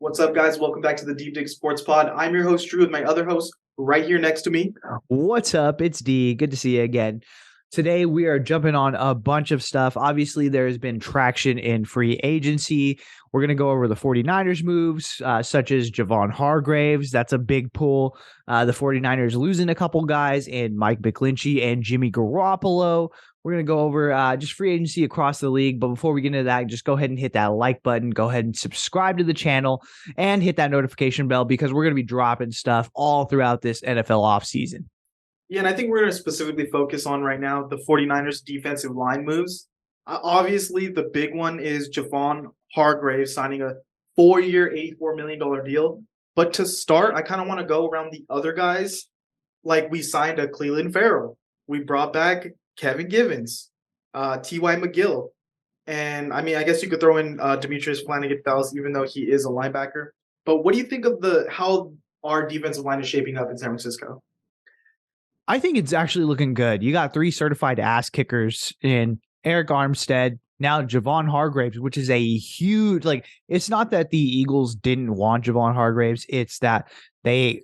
What's up, guys? Welcome back to the Deep Dig Sports Pod. I'm your host, Drew, with my other host right here next to me. What's up? It's D. Good to see you again. Today, we are jumping on a bunch of stuff. Obviously, there has been traction in free agency. We're going to go over the 49ers moves, such as Javon Hargraves. That's a big pull. The 49ers losing a couple guys in Mike McGlinchey and Jimmy Garoppolo. We're going to go over just free agency across the league. But before we get into that, just go ahead and hit that like button. Go ahead and subscribe to the channel and hit that notification bell because we're going to be dropping stuff all throughout this NFL offseason. Yeah, and I think we're going to specifically focus on right now the 49ers defensive line moves. Obviously, the big one is Javon Hargrave signing a 4-year, $84 million deal. But to start, I kind of want to go around the other guys. Like we signed a Clelin Ferrell. We brought back Kevin Givens, T.Y. McGill. And, I mean, I guess you could throw in Demetrius Flanagan-Fowles, even though he is a linebacker. But what do you think of how our defensive line is shaping up in San Francisco? I think it's actually looking good. You got 3 certified ass kickers in Eric Armstead, now Javon Hargraves, which is a huge, it's not that the Eagles didn't want Javon Hargraves. It's that they,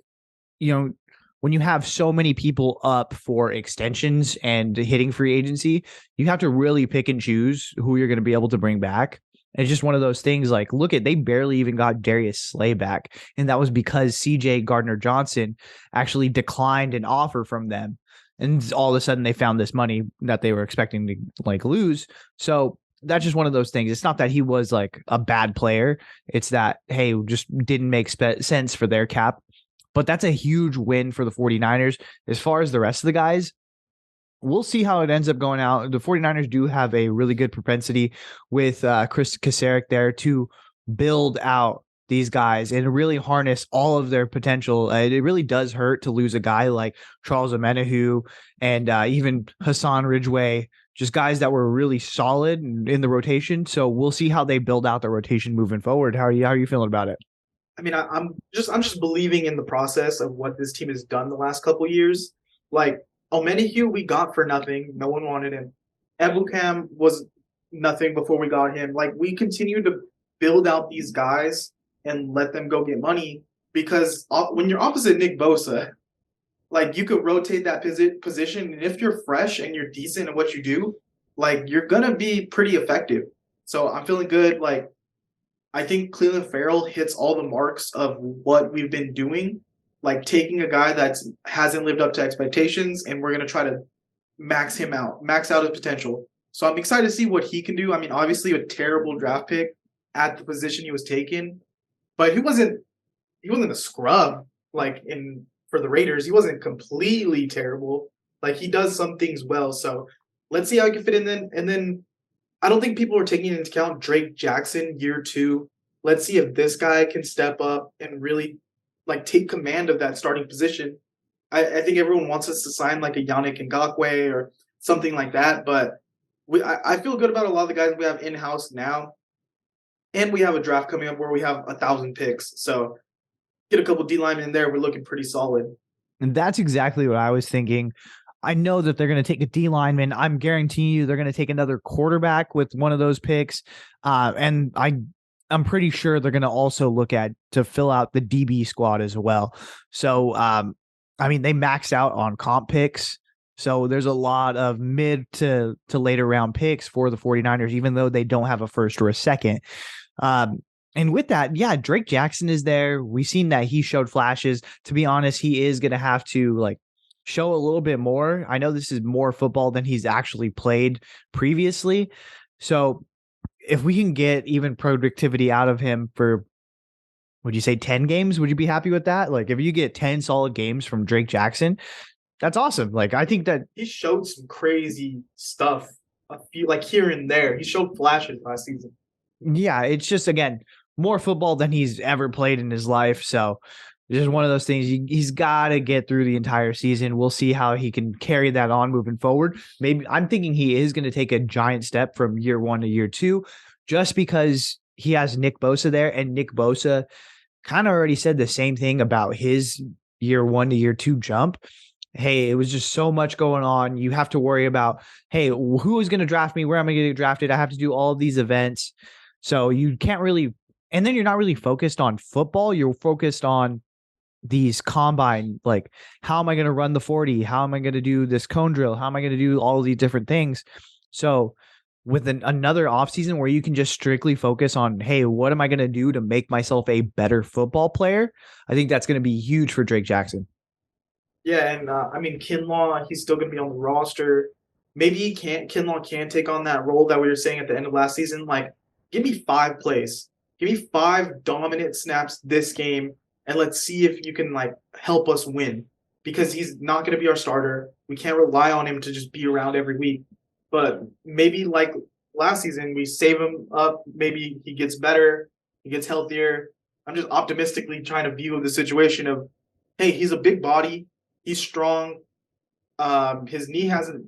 when you have so many people up for extensions and hitting free agency, you have to really pick and choose who you're going to be able to bring back. It's just one of those things they barely even got Darius Slay back. And that was because CJ Gardner-Johnson actually declined an offer from them. And all of a sudden they found this money that they were expecting to lose. So that's just one of those things. It's not that he was a bad player. It's that, hey, just didn't make sense for their cap. But that's a huge win for the 49ers. As far as the rest of the guys, we'll see how it ends up going out. The 49ers do have a really good propensity with Chris Kasarik there to build out these guys and really harness all of their potential. It really does hurt to lose a guy like Charles Omenihu and even Hassan Ridgeway, just guys that were really solid in the rotation. So we'll see how they build out the rotation moving forward. How are you feeling about it? I mean, I'm just believing in the process of what this team has done the last couple of years. Omenihu we got for nothing. No one wanted him. Ebukam was nothing before we got him. We continue to build out these guys and let them go get money because when you're opposite Nick Bosa, you could rotate that position. And if you're fresh and you're decent at what you do, you're going to be pretty effective. So I'm feeling good. I think Clelin Ferrell hits all the marks of what we've been doing. Taking a guy that hasn't lived up to expectations, and we're going to try to max out his potential. So I'm excited to see what he can do. I mean, obviously a terrible draft pick at the position he was taken, but he wasn't a scrub for the Raiders. He wasn't completely terrible. He does some things well. So let's see how he can fit in then. And then I don't think people are taking into account Drake Jackson year 2. Let's see if this guy can step up and really take command of that starting position. I think everyone wants us to sign a Yannick Ngakoue or something like that, but I feel good about a lot of the guys we have in-house now. And we have a draft coming up where we have 1,000 picks. So get a couple D linemen in there, we're looking pretty solid. And that's exactly what I was thinking. I know that they're going to take a D lineman. I'm guaranteeing you they're going to take another quarterback with one of those picks. And I'm pretty sure they're going to also look to fill out the DB squad as well. So, they maxed out on comp picks. So there's a lot of mid to later round picks for the 49ers, even though they don't have a first or a second. And with that, yeah, Drake Jackson is there. We've seen that he showed flashes. To be honest, he is going to have to show a little bit more. I know this is more football than he's actually played previously. So if we can get even productivity out of him for, would you say 10 games? Would you be happy with that? If you get 10 solid games from Drake Jackson, that's awesome. I think that he showed some crazy stuff a few here and there. He showed flashes last season. Yeah, it's just, again, more football than he's ever played in his life. So it's just one of those things. He's got to get through the entire season. We'll see how he can carry that on moving forward. Maybe I'm thinking he is going to take a giant step from year 1 to year 2, just because he has Nick Bosa there, and Nick Bosa kind of already said the same thing about his year 1 to year 2 jump. Hey, it was just so much going on. You have to worry about, hey, who is going to draft me? Where am I going to get drafted? I have to do all of these events. So you can't really And then you're not really focused on football. You're focused on these combine, like, how am I going to run the 40? How am I going to do this cone drill? How am I going to do all of these different things? So with another offseason where you can just strictly focus on, hey, what am I going to do to make myself a better football player? I think that's going to be huge for Drake Jackson. Yeah, and I mean Kinlaw, he's still going to be on the roster. Maybe Kinlaw can take on that role that we were saying at the end of last season. Like, give me 5 plays, give me 5 dominant snaps this game, and let's see if you can like help us win. Because he's not going to be our starter. We can't rely on him to just be around every week. But maybe like last season, we save him up. Maybe he gets better, he gets healthier. I'm just optimistically trying to view the situation of, hey, he's a big body. He's strong. His knee hasn't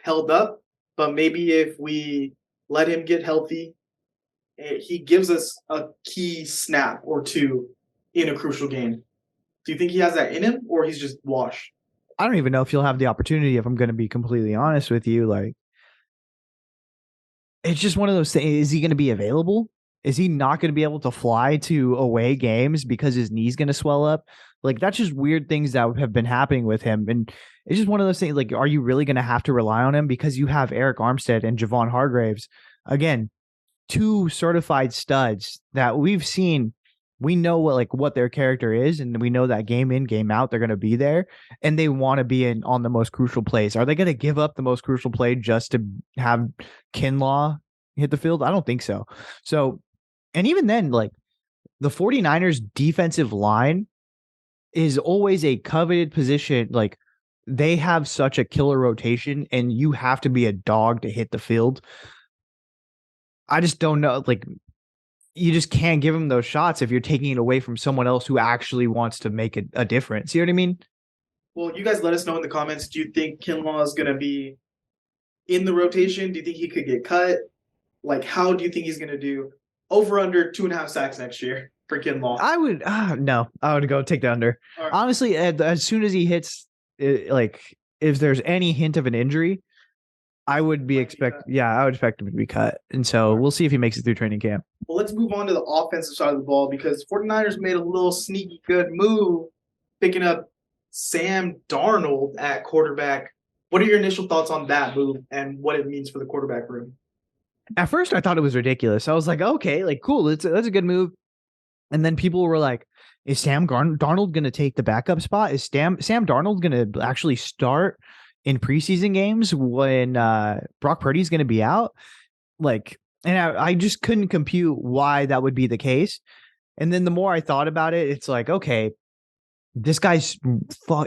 held up, but maybe if we let him get healthy, he gives us a key snap or two in a crucial game. Do you think he has that in him, or he's just washed? I don't even know if you'll have the opportunity, if I'm going to be completely honest with you. Like, it's just one of those things. Is he going to be available? Is he not going to be able to fly to away games because his knee's going to swell up? Like, that's just weird things that have been happening with him. And it's just one of those things. Like, are you really going to have to rely on him? Because you have Eric Armstead and Javon Hargraves, again, 2 certified studs that we've seen. We know what their character is, and we know that game in, game out, they're going to be there, and they want to be in on the most crucial plays. Are they going to give up the most crucial play just to have Kinlaw hit the field? I don't think so. So, and even then, like, the 49ers defensive line is always a coveted position. Like, they have such a killer rotation, and you have to be a dog to hit the field. I just don't know. Like, you just can't give him those shots if you're taking it away from someone else who actually wants to make a difference. You know what I mean? Well, you guys let us know in the comments. Do you think Kinlaw is going to be in the rotation? Do you think he could get cut? Like, how do you think he's going to do? Over under 2.5 sacks next year for Kinlaw. I would no. I would go take the under. Right. Honestly, as soon as he hits, like, if there's any hint of an injury, I would be I would expect him to be cut. And so we'll see if he makes it through training camp. Well, let's move on to the offensive side of the ball, because 49ers made a little sneaky good move picking up Sam Darnold at quarterback. What are your initial thoughts on that move and what it means for the quarterback room? At first, I thought it was ridiculous. I was like, okay, like, cool. That's a good move. And then people were like, is Sam Darnold going to take the backup spot? Is Sam Darnold going to actually start in preseason games when Brock Purdy's going to be out? Like, and I just couldn't compute why that would be the case. And then the more I thought about it, it's like, okay, this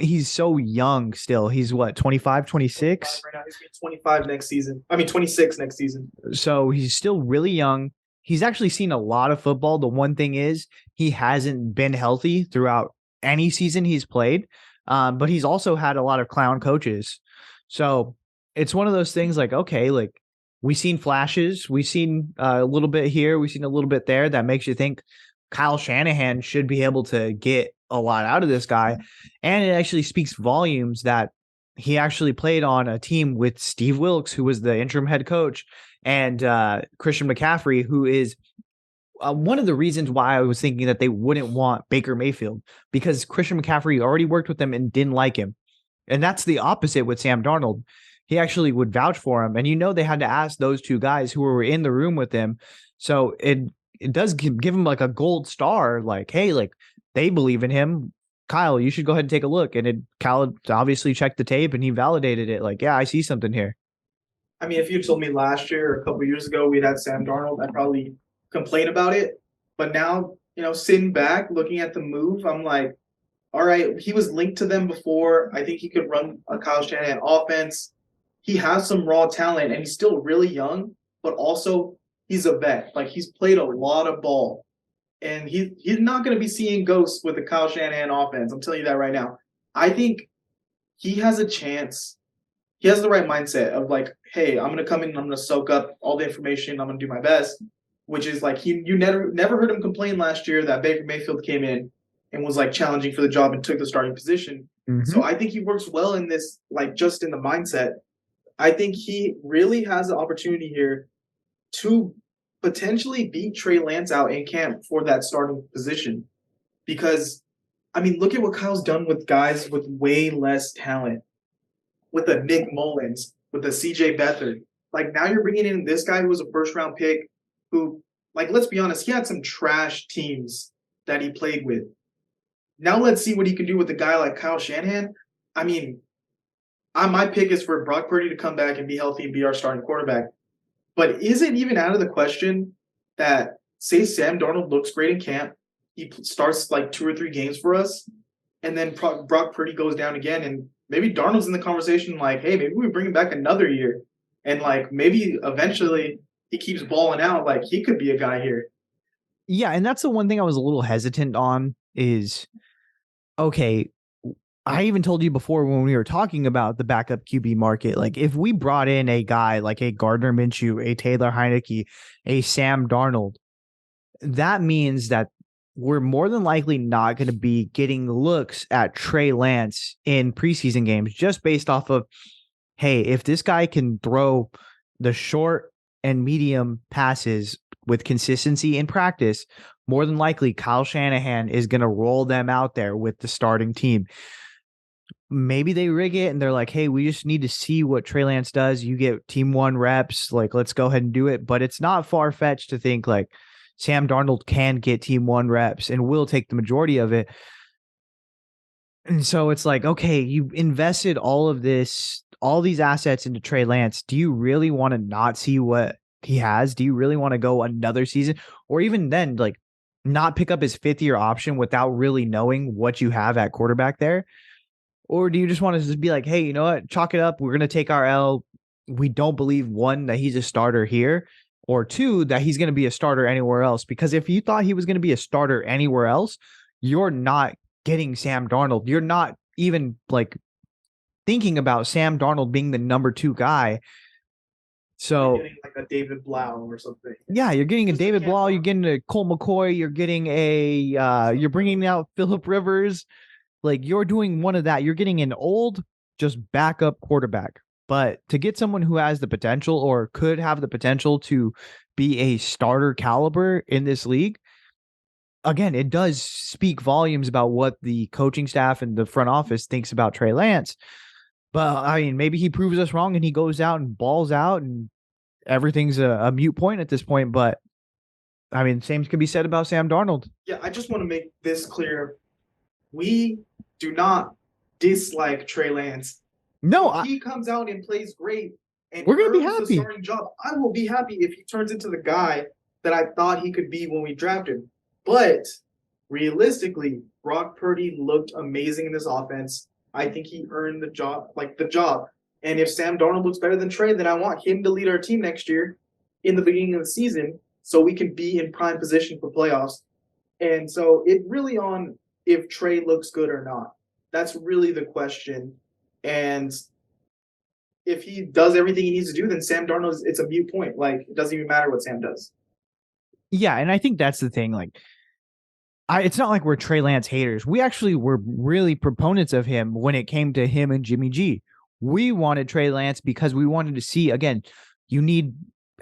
he's so young still. He's what, 25, 26? Right now, he's going to be 25 next season. I mean, 26 next season. So he's still really young. He's actually seen a lot of football. The one thing is he hasn't been healthy throughout any season he's played, but he's also had a lot of clown coaches. So it's one of those things like, okay, like, we've seen flashes. We've seen a little bit here. We've seen a little bit there. That makes you think Kyle Shanahan should be able to get a lot out of this guy. And it actually speaks volumes that he actually played on a team with Steve Wilkes, who was the interim head coach, and Christian McCaffrey, who is one of the reasons why I was thinking that they wouldn't want Baker Mayfield, because Christian McCaffrey already worked with them and didn't like him. And that's the opposite with Sam Darnold. He actually would vouch for him. And they had to ask those 2 guys who were in the room with him. So it does give him like a gold star. Like, hey, like, they believe in him. Kyle, you should go ahead and take a look. And Kyle obviously checked the tape and he validated it. Like, yeah, I see something here. I mean, if you told me last year or a couple of years ago we'd had Sam Darnold, I'd probably complain about it. But now, sitting back, looking at the move, I'm like, all right, he was linked to them before. I think he could run a Kyle Shanahan offense. He has some raw talent, and he's still really young, but also he's a vet. Like, he's played a lot of ball, and he's not going to be seeing ghosts with the Kyle Shanahan offense. I'm telling you that right now. I think he has a chance. He has the right mindset of like, hey, I'm going to come in, I'm going to soak up all the information, I'm going to do my best, which is like, you never heard him complain last year that Baker Mayfield came in and was like challenging for the job and took the starting position. Mm-hmm. So I think he works well in this, like, just in the mindset. I think he really has the opportunity here to potentially beat Trey Lance out in camp for that starting position. Because, I mean, look at what Kyle's done with guys with way less talent, with a Nick Mullins, with a CJ Beathard. Like, now you're bringing in this guy who was a first round pick who, like, let's be honest, he had some trash teams that he played with. Now let's see what he can do with a guy like Kyle Shanahan. I mean, my pick is for Brock Purdy to come back and be healthy and be our starting quarterback. But is it even out of the question that, say, Sam Darnold looks great in camp, he starts like 2 or 3 games for us, and then Brock Purdy goes down again, and maybe Darnold's in the conversation like, hey, maybe we bring him back another year, and like maybe eventually he keeps balling out, like he could be a guy here. Yeah, and that's the one thing I was a little hesitant on is, okay, I even told you before when we were talking about the backup QB market, like if we brought in a guy like a Gardner Minshew, a Taylor Heineke, a Sam Darnold, that means that we're more than likely not going to be getting looks at Trey Lance in preseason games just based off of, hey, if this guy can throw the short and medium passes with consistency in practice, more than likely Kyle Shanahan is going to roll them out there with the starting team. Maybe they rig it and they're like, hey, we just need to see what Trey Lance does. You get team 1 reps. Like, let's go ahead and do it. But it's not far fetched to think like Sam Darnold can get team 1 reps and will take the majority of it. And so it's like, okay, you invested all of this, all these assets into Trey Lance. Do you really want to not see what he has? Do you really want to go another season? Or even then, like, not pick up his 5th-year option without really knowing what you have at quarterback there? Or do you just want to just be like, hey, you know what? Chalk it up. We're going to take our L. We don't believe, 1, that he's a starter here, or 2, that he's going to be a starter anywhere else. Because if you thought he was going to be a starter anywhere else, you're not getting Sam Darnold. You're not even like thinking about Sam Darnold being the number 2 guy. So you're getting like a David Blau or something. Yeah, you're getting a David Blau. You're getting a Colt McCoy. You're getting you're bringing out Phillip Rivers. Like, you're doing one of that. You're getting an old, just backup quarterback. But to get someone who has the potential or could have the potential to be a starter caliber in this league, again, it does speak volumes about what the coaching staff and the front office thinks about Trey Lance. But I mean, maybe he proves us wrong and he goes out and balls out and everything's a mute point at this point. But I mean, same could be said about Sam Darnold. Yeah, I just want to make this clear. We do not dislike Trey Lance. No, if he comes out and plays great and we're gonna be earns happy. The starting job, I will be happy if he turns into the guy that I thought he could be when we drafted him. But realistically, Brock Purdy looked amazing in this offense. I think he earned the job. And if Sam Darnold looks better than Trey, then I want him to lead our team next year in the beginning of the season so we can be in prime position for playoffs. And so it really on if Trey looks good or not. That's really the question. And if he does everything he needs to do, then Sam Darnold, it's a mute point. Like, it doesn't even matter what Sam does. Yeah, and I think that's the thing. Like, it's not like we're Trey Lance haters. We actually were really proponents of him when it came to him and Jimmy G. We wanted Trey Lance because we wanted to see, again, you need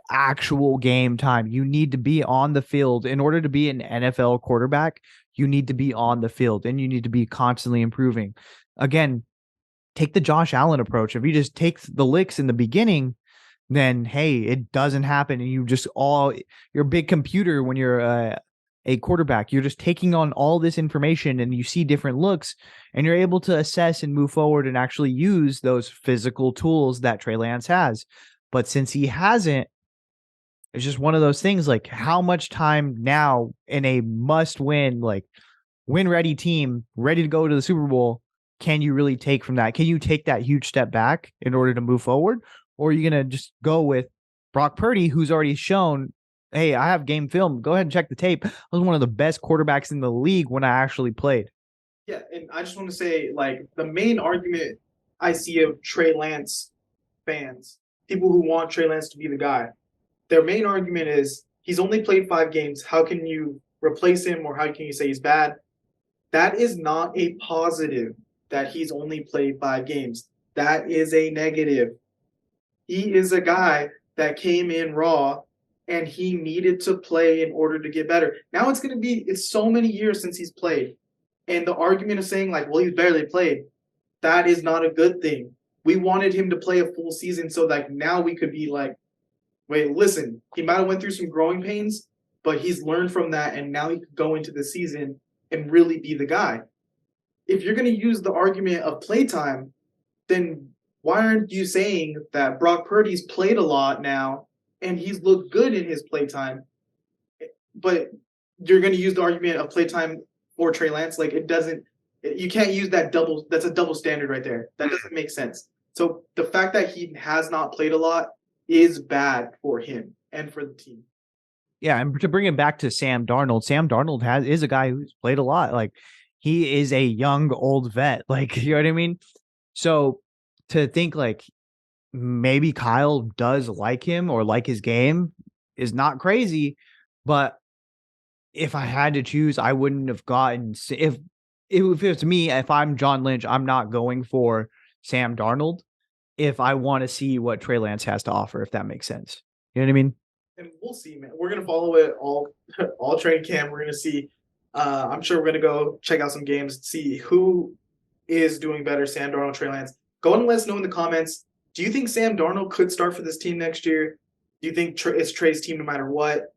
actual game time. You need to be on the field. In order to be an NFL quarterback, you need to be on the field and you need to be constantly improving. Again, take the Josh Allen approach. If you just take the licks in the beginning, then hey, it doesn't happen. And you're a big computer when you're a quarterback. You're just taking on all this information and you see different looks and you're able to assess and move forward and actually use those physical tools that Trey Lance has. But since he hasn't, it's just one of those things, like how much time now in a must-win, like win-ready team, ready to go to the Super Bowl, can you really take from that? Can you take that huge step back in order to move forward? Or are you going to just go with Brock Purdy, who's already shown, hey, I have game film. Go ahead and check the tape. I was one of the best quarterbacks in the league when I actually played. Yeah, and I just want to say, like, the main argument I see of Trey Lance fans, people who want Trey Lance to be the guy, their main argument is he's only played 5 games. How can you replace him, or how can you say he's bad? That is not a positive that he's only played 5 games. That is a negative. He is a guy that came in raw and he needed to play in order to get better. Now it's so many years since he's played. And the argument of saying, like, well, he's barely played, that is not a good thing. We wanted him to play a full season so that now we could be like, wait, listen, he might have went through some growing pains, but he's learned from that, and now he could go into the season and really be the guy. If you're going to use the argument of playtime, then why aren't you saying that Brock Purdy's played a lot now and he's looked good in his playtime, but you're going to use the argument of playtime for Trey Lance? Like, you can't use that's a double standard right there. That doesn't make sense. So the fact that he has not played a lot is bad for him and for the team. Yeah, and to bring it back to Sam Darnold is a guy who's played a lot. Like, he is a young, old vet. Like, you know what I mean? So to think like maybe Kyle does like him or like his game is not crazy. But if I had to choose, I wouldn't have gotten if it was me, if I'm John Lynch, I'm not going for Sam Darnold if I want to see what Trey Lance has to offer, if that makes sense. You know what I mean? And we'll see, man. We're gonna follow it all training camp. We're gonna see. I'm sure we're gonna go check out some games, see who is doing better, Sam Darnold, Trey Lance. Go and let us know in the comments. Do you think Sam Darnold could start for this team next year? Do you think it's Trey's team no matter what?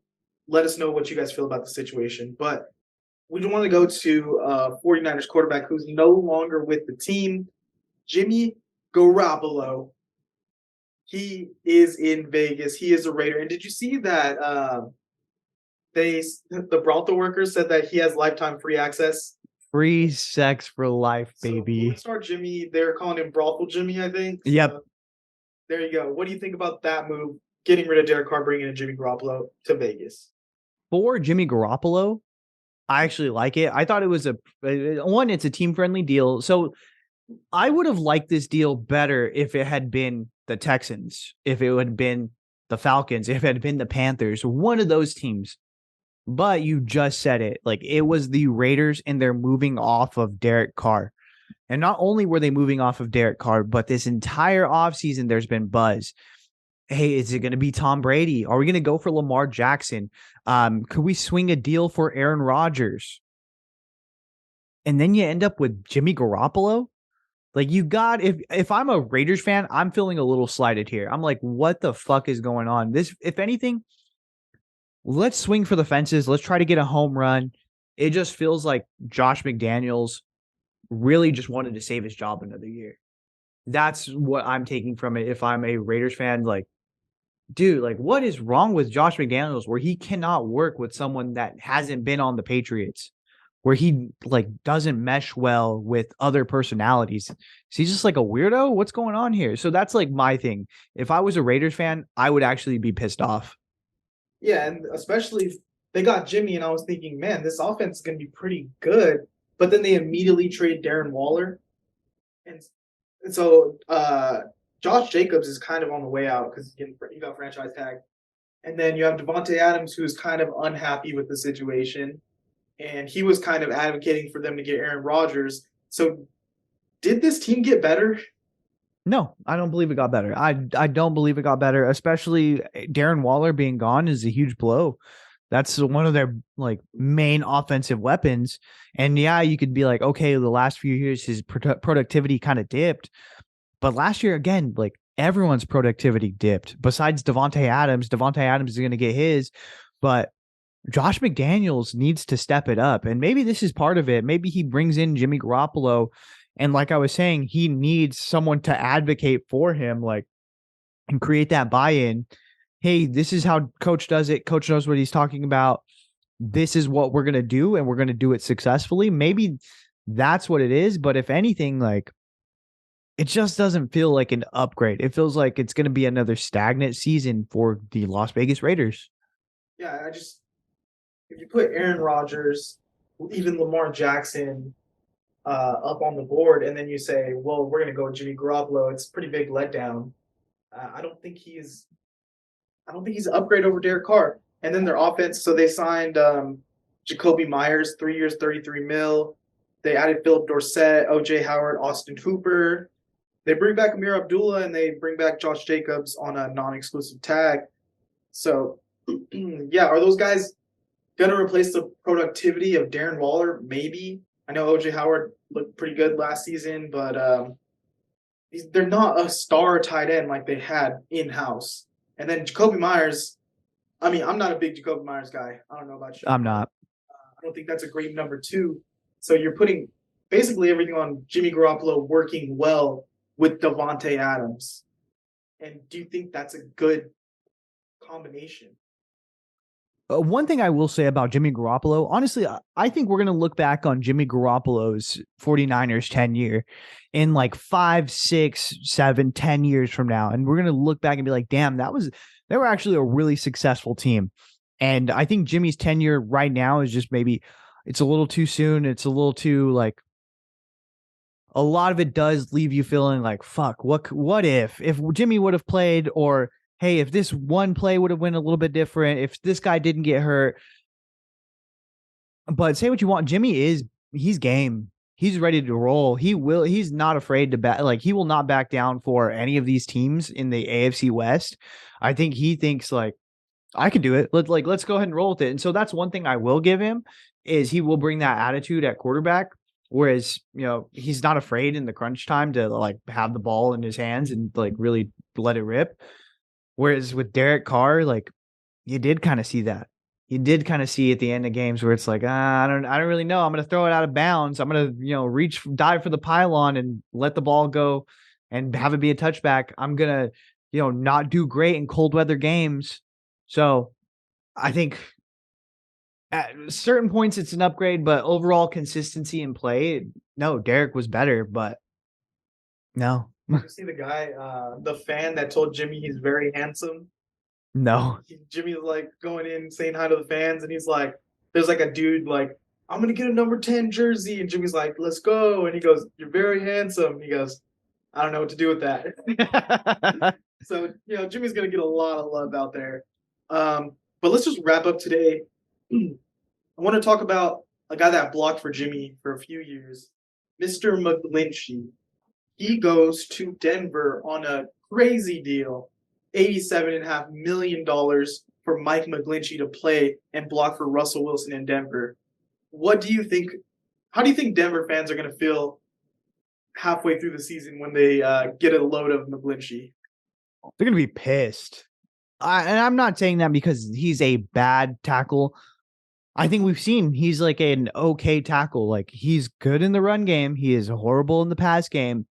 Let us know what you guys feel about the situation. But we do want to go to 49ers quarterback who's no longer with the team, Jimmy Garoppolo. He is in Vegas. He is a Raider. And did you see that the brothel workers said that he has lifetime free access? Free sex for life, baby. So star Jimmy, they're calling him Brothel Jimmy, I think. Yep. So, there you go. What do you think about that move, getting rid of Derek Carr, bringing in Jimmy Garoppolo to Vegas? For Jimmy Garoppolo, I actually like it. I thought it was it's a team-friendly deal. So I would have liked this deal better if it had been the Texans, if it had been the Falcons, if it had been the Panthers, one of those teams. But you just said it. Like, it was the Raiders, and they're moving off of Derek Carr. And not only were they moving off of Derek Carr, but this entire offseason, there's been buzz. Hey, is it going to be Tom Brady? Are we going to go for Lamar Jackson? Could we swing a deal for Aaron Rodgers? And then you end up with Jimmy Garoppolo? Like, if I'm a Raiders fan, I'm feeling a little slighted here. I'm like, what the fuck is going on? This, if anything, let's swing for the fences. Let's try to get a home run. It just feels like Josh McDaniels really just wanted to save his job another year. That's what I'm taking from it. If I'm a Raiders fan, like, dude, like, what is wrong with Josh McDaniels where he cannot work with someone that hasn't been on the Patriots? Where he like doesn't mesh well with other personalities. So he's just like a weirdo. What's going on here? So that's like my thing. If I was a Raiders fan, I would actually be pissed off. Yeah, and especially if they got Jimmy, and I was thinking, man, this offense is going to be pretty good. But then they immediately trade Darren Waller. And so Josh Jacobs is kind of on the way out because he got franchise tag. And then you have Devontae Adams, who's kind of unhappy with the situation. And he was kind of advocating for them to get Aaron Rodgers. So did this team get better? No, I don't believe it got better. I don't believe it got better, especially Darren Waller being gone is a huge blow. That's one of their like main offensive weapons. And yeah, you could be like, okay, the last few years his productivity kind of dipped. But last year, again, like everyone's productivity dipped. Besides Devontae Adams is going to get his. But Josh McDaniels needs to step it up. And maybe this is part of it. Maybe he brings in Jimmy Garoppolo. And like I was saying, he needs someone to advocate for him, like, and create that buy-in. Hey, this is how coach does it. Coach knows what he's talking about. This is what we're going to do, and we're going to do it successfully. Maybe that's what it is. But if anything, like, it just doesn't feel like an upgrade. It feels like it's going to be another stagnant season for the Las Vegas Raiders. Yeah, if you put Aaron Rodgers, even Lamar Jackson up on the board, and then you say, well, we're going to go with Jimmy Garoppolo, it's a pretty big letdown. I don't think he's an upgrade over Derek Carr. And then their offense, so they signed Jacoby Myers, 3 years, $33 million. They added Philip Dorsett, OJ Howard, Austin Hooper. They bring back Amir Abdullah, and they bring back Josh Jacobs on a non-exclusive tag. So Yeah, are those guys gonna replace the productivity of Darren Waller? Maybe. I know OJ Howard looked pretty good last season, but they're not a star tight end like they had in house. And then Jacoby Myers. I mean, I'm not a big Jacoby Myers guy. I don't know about you. I'm not. I don't think that's a great number two. So you're putting basically everything on Jimmy Garoppolo working well with Devontae Adams. And do you think that's a good combination? One thing I will say about Jimmy Garoppolo, honestly, I think we're going to look back on Jimmy Garoppolo's 49ers tenure in like 5, 6, 7, 10 years from now. And we're going to look back and be like, damn, they were actually a really successful team. And I think Jimmy's tenure right now is just maybe it's a little too soon. It's a little too like, a lot of it does leave you feeling like, fuck, what if Jimmy would have played, or hey, if this one play would have went a little bit different, if this guy didn't get hurt. But say what you want, he's game. He's ready to roll. He's not afraid to back, like he will not back down for any of these teams in the AFC West. I think he thinks like, I can do it. Let's go ahead and roll with it. And so that's one thing I will give him is he will bring that attitude at quarterback. Whereas, he's not afraid in the crunch time to like have the ball in his hands and like really let it rip. Whereas with Derek Carr, like you did kind of see that. You did kind of see at the end of games where it's like, I don't really know. I'm going to throw it out of bounds. I'm going to, dive for the pylon and let the ball go and have it be a touchback. I'm going to, not do great in cold weather games. So I think at certain points it's an upgrade, but overall consistency in play, no, Derek was better, but no, You see the guy, the fan that told Jimmy he's very handsome. no. Jimmy's like going in saying hi to the fans, and he's like, there's like a dude like, I'm gonna get a number 10 jersey, and Jimmy's like, let's go, and he goes, you're very handsome. And he goes, I don't know what to do with that. So Jimmy's gonna get a lot of love out there. But let's just wrap up today. I want to talk about a guy that blocked for Jimmy for a few years, Mr. McGlinchey. He goes to Denver on a crazy deal, $87.5 million for Mike McGlinchey to play and block for Russell Wilson in Denver. What do you think? How do you think Denver fans are going to feel halfway through the season when they get a load of McGlinchey? They're going to be pissed. And I'm not saying that because he's a bad tackle. I think we've seen he's like an okay tackle. Like he's good in the run game. He is horrible in the pass game.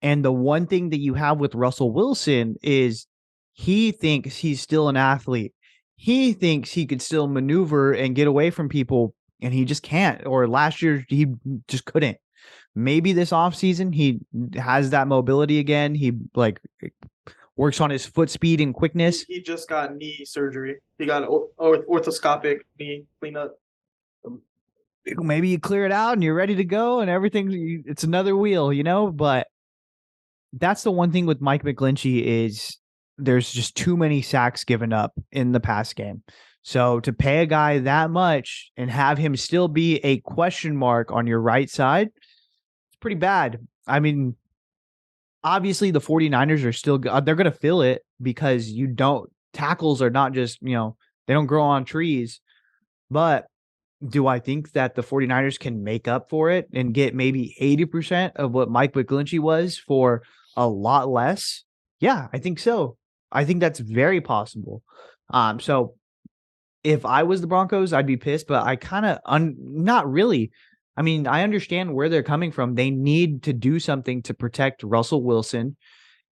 And the one thing that you have with Russell Wilson is he thinks he's still an athlete. He thinks he could still maneuver and get away from people, and he just can't. Or last year, he just couldn't. Maybe this offseason, he has that mobility again. He like works on his foot speed and quickness. He just got knee surgery. He got orthoscopic knee cleanup. Maybe you clear it out and you're ready to go and everything. It's another wheel, but that's the one thing with Mike McGlinchey is there's just too many sacks given up in the pass game. So to pay a guy that much and have him still be a question mark on your right side, it's pretty bad. I mean, obviously the 49ers are still, they're going to feel it because tackles are not just, they don't grow on trees. But do I think that the 49ers can make up for it and get maybe 80% of what Mike McGlinchey was for a lot less? Yeah, I think so. I think that's very possible. So if I was the Broncos, I'd be pissed, but I kind of not really. I mean, I understand where they're coming from. They need to do something to protect Russell Wilson,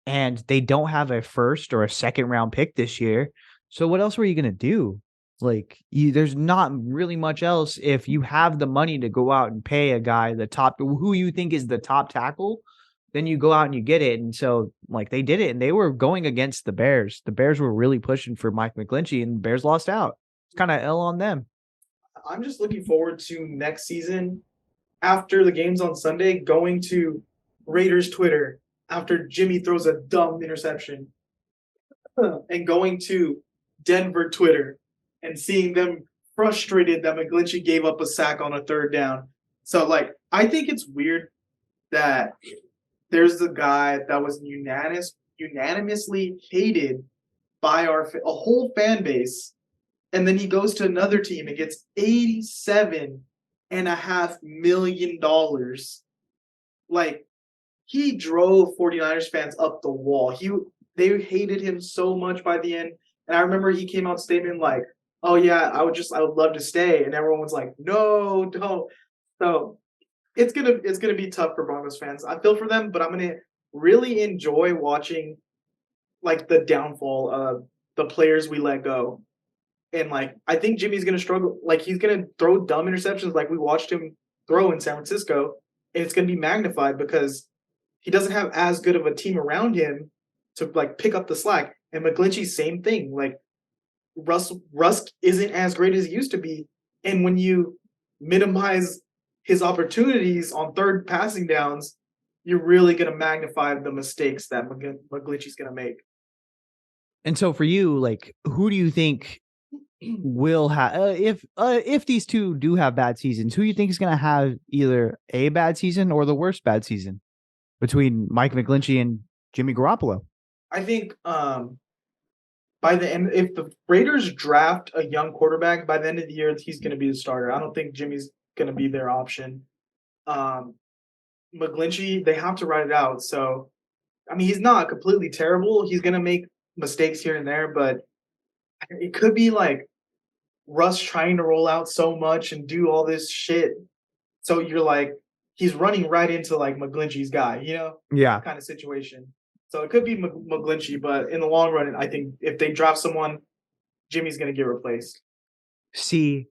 and they don't have a first or a second round pick this year. So what else were you going to do? Like, there's not really much else. If you have the money to go out and pay a guy who you think is the top tackle, then you go out and you get it. And so, like, they did it, and they were going against the Bears. The Bears were really pushing for Mike McGlinchey, and the Bears lost out. It's kind of L on them. I'm just looking forward to next season after the games on Sunday, going to Raiders Twitter after Jimmy throws a dumb interception and going to Denver Twitter and seeing them frustrated that McGlinchey gave up a sack on a third down. So, like, I think it's weird that there's a guy that was unanimously hated by a whole fan base And then he goes to another team and gets $87.5 million. Like, he drove 49ers fans up the wall. They hated him so much by the end. And I remember he came out statement like, "Oh yeah, I would love to stay." And everyone was like, "No, don't." So it's gonna be tough for Broncos fans. I feel for them, but I'm gonna really enjoy watching like the downfall of the players we let go. And like I think Jimmy's gonna struggle. Like he's gonna throw dumb interceptions like we watched him throw in San Francisco, and it's gonna be magnified because he doesn't have as good of a team around him to like pick up the slack. And McGlinchey, same thing. Like Rusk isn't as great as he used to be, and when you minimize his opportunities on third passing downs, you're really gonna magnify the mistakes that McGlinchey's gonna make. And so for you, like, who do you think will have if these two do have bad seasons? Who do you think is going to have either a bad season or the worst bad season between Mike McGlinchey and Jimmy Garoppolo? I think by the end, if the Raiders draft a young quarterback, by the end of the year, he's going to be the starter. I don't think Jimmy's going to be their option. McGlinchey, they have to ride it out. So, I mean, he's not completely terrible. He's going to make mistakes here and there, but it could be like Russ trying to roll out so much and do all this shit. So you're like, he's running right into like McGlinchey's guy, Yeah. kind of situation. So it could be McGlinchey, but in the long run, I think if they draft someone, Jimmy's going to get replaced. See,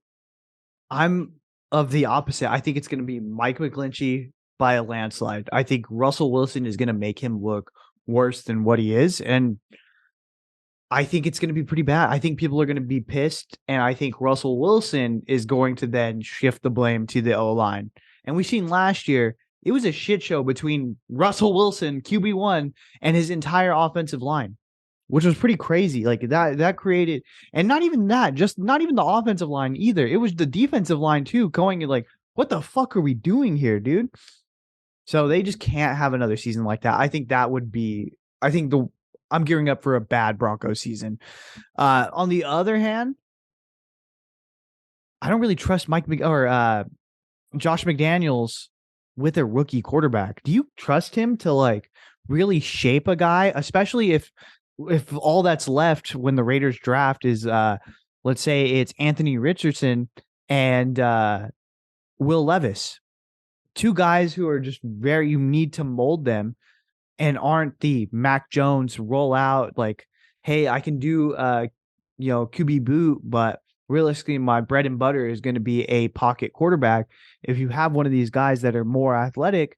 I'm of the opposite. I think it's going to be Mike McGlinchey by a landslide. I think Russell Wilson is going to make him look worse than what he is. And I think it's going to be pretty bad. I think people are going to be pissed. And I think Russell Wilson is going to then shift the blame to the O-line. And we've seen last year, it was a shit show between Russell Wilson, QB1, and his entire offensive line, which was pretty crazy. Like that created, and not even that, just not even the offensive line either. It was the defensive line too, going like, what the fuck are we doing here, dude? So they just can't have another season like that. I think that would be, I'm gearing up for a bad Broncos season. On the other hand, I don't really trust Josh McDaniels with a rookie quarterback. Do you trust him to like really shape a guy, especially if all that's left when the Raiders draft is let's say it's Anthony Richardson and Will Levis, two guys who are just you need to mold them and aren't the Mac Jones roll out like, hey, I can do QB boot, but realistically, my bread and butter is going to be a pocket quarterback. If you have one of these guys that are more athletic,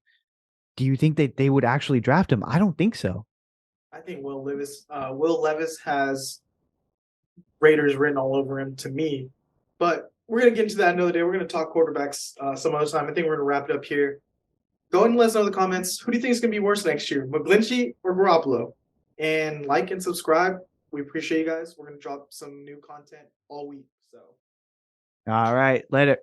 do you think that they would actually draft him? I don't think so. I think Will Levis has Raiders written all over him to me. But we're going to get into that another day. We're going to talk quarterbacks some other time. I think we're going to wrap it up here. Go ahead and let us know in the comments. Who do you think is going to be worse next year, McGlinchey or Garoppolo? And like and subscribe. We appreciate you guys. We're going to drop some new content all week. So. All right. Later.